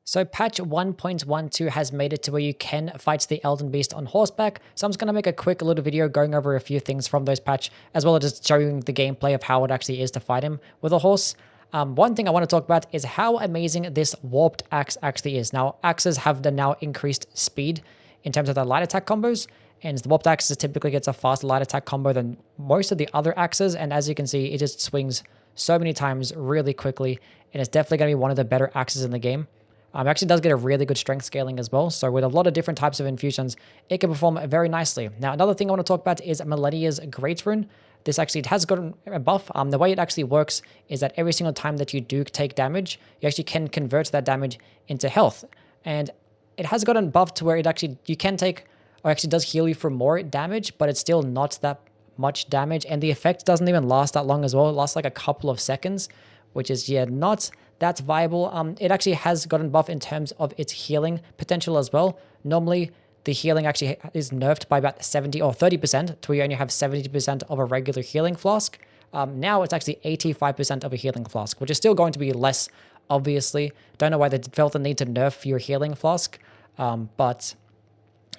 So patch 1.12 has made it to where you can fight the Elden Beast on horseback. So I'm just going to make a quick little video going over a few things from those patch, as well as just showing the gameplay of how it actually is to fight him with a horse. One thing I want to talk about is how amazing this warped axe actually is. Now, axes have the now increased speed in terms of their light attack combos, and the warped axe typically gets a faster light attack combo than most of the other axes, and as you can see, it just swings so many times really quickly, and it's definitely going to be one of the better axes in the game. It actually does get a really good strength scaling as well. So with a lot of different types of infusions, it can perform very nicely. Now, another thing I want to talk about is Malenia's Great Rune. This actually has gotten a buff. The way it actually works is that every single time that you do take damage, you actually can convert that damage into health. And it has gotten buffed to where it actually, you can take, or actually does heal you for more damage, but it's still not that much damage. And the effect doesn't even last that long as well. It lasts like a couple of seconds, which is, yeah, not that's viable. It actually has gotten buff in terms of its healing potential as well. Normally, the healing actually is nerfed by about 70 or 30% to where you only have 70% of a regular healing flask. Now it's actually 85% of a healing flask, which is still going to be less, obviously. Don't know why they felt the need to nerf your healing flask. But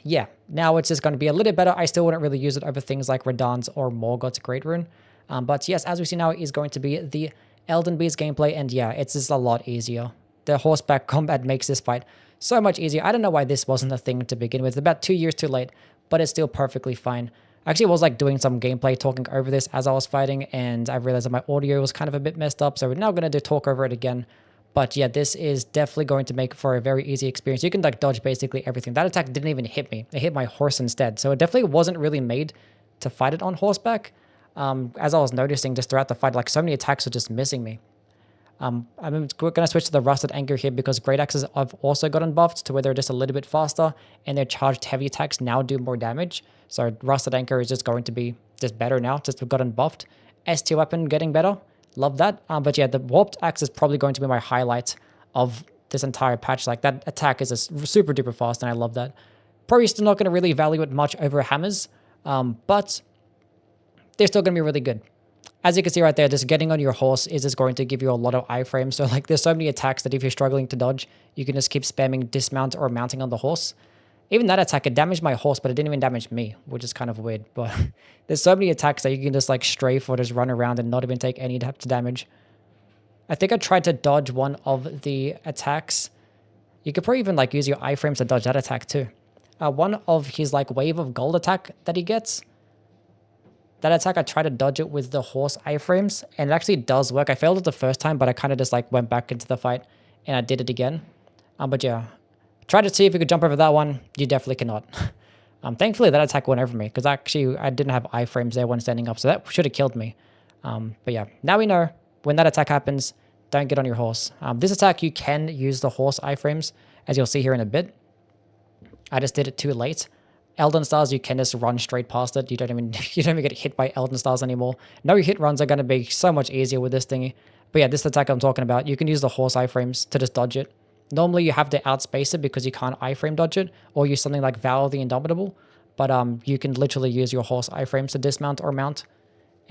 yeah, now it's just going to be a little bit better. I still wouldn't really use it over things like Radahn's or Morgoth's Great Rune. But yes, as we see now, it is going to be the Elden Beast gameplay, and yeah, it's just a lot easier. The horseback combat makes this fight so much easier. I don't know why this wasn't a thing to begin with. It's about 2 years too late, but it's still perfectly fine. I actually was like doing some gameplay talking over this as I was fighting, and I realized that my audio was kind of a bit messed up, so we're now going to talk over it again. But yeah, this is definitely going to make for a very easy experience. You can like dodge basically everything. That attack didn't even hit me. It hit my horse instead, so it definitely wasn't really made to fight it on horseback. As I was noticing just throughout the fight, like so many attacks were just missing me. We're going to switch to the Rusted Anchor here because Great Axes have also gotten buffed to where they're just a little bit faster, and their charged heavy attacks now do more damage. So Rusted Anchor is just going to be just better now, just gotten buffed. S-tier weapon getting better. Love that. But yeah, the Warped Axe is probably going to be my highlight of this entire patch. Like that attack is just super duper fast, and I love that. Probably still not going to really value it much over hammers, but they're still going to be really good. As you can see right there, just getting on your horse is just going to give you a lot of iframes. So like there's so many attacks that if you're struggling to dodge, you can just keep spamming dismount or mounting on the horse. Even that attack, it damaged my horse, but it didn't even damage me, which is kind of weird. But there's so many attacks that you can just like strafe or just run around and not even take any damage. I think I tried to dodge one of the attacks. You could probably even like use your iframes to dodge that attack too. One of his like wave of gold attack that he gets. That attack, I tried to dodge it with the horse iframes, and it actually does work. I failed it the first time, but I kind of just like went back into the fight, and I did it again. But yeah, try to see if you could jump over that one. You definitely cannot. Thankfully, that attack went over me, because actually I didn't have iframes there when standing up, so that should have killed me. But yeah, now we know when that attack happens, don't get on your horse. This attack, you can use the horse iframes, as you'll see here in a bit. I just did it too late. Elden Stars, you can just run straight past it. You don't even get hit by Elden Stars anymore. No hit runs are going to be so much easier with this thingy. But yeah, this attack I'm talking about, you can use the horse iframes to just dodge it. Normally you have to outspace it because you can't iframe dodge it, or use something like Val the Indomitable. But you can literally use your horse iframes to dismount or mount,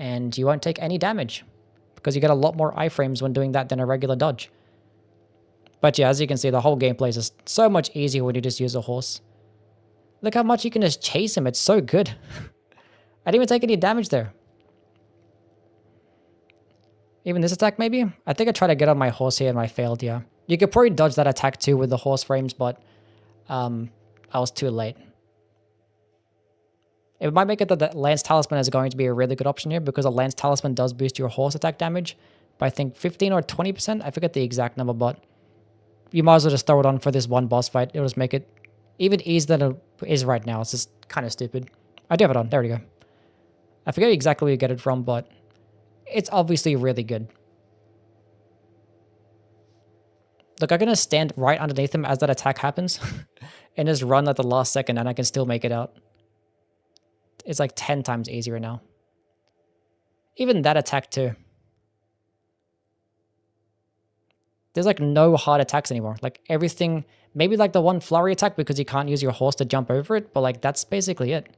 and you won't take any damage because you get a lot more iframes when doing that than a regular dodge. But yeah, as you can see, the whole gameplay is just so much easier when you just use a horse. Look how much you can just chase him. It's so good. I didn't even take any damage there. Even this attack, maybe? I think I tried to get on my horse here and I failed, yeah. You could probably dodge that attack too with the horse frames, but I was too late. It might make it that the Lance Talisman is going to be a really good option here, because a Lance Talisman does boost your horse attack damage by, I think, 15 or 20%. I forget the exact number, but you might as well just throw it on for this one boss fight. It'll just make it even easier than it is right now. It's just kind of stupid. I do have it on. There we go. I forget exactly where you get it from, but it's obviously really good. Look, I'm going to stand right underneath him as that attack happens and just run at the last second, and I can still make it out. It's like 10 times easier now. Even that attack too. There's like no hard attacks anymore. Like everything, maybe like the one flurry attack because you can't use your horse to jump over it, but like that's basically it.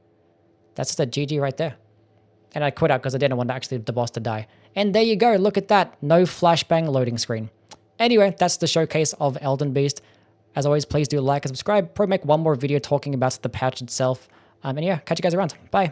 That's just a GG right there. And I quit out because I didn't want actually the boss to die. And there you go, look at that. No flashbang loading screen. Anyway, that's the showcase of Elden Beast. As always, please do like and subscribe. Probably make one more video talking about the patch itself. And yeah, catch you guys around. Bye.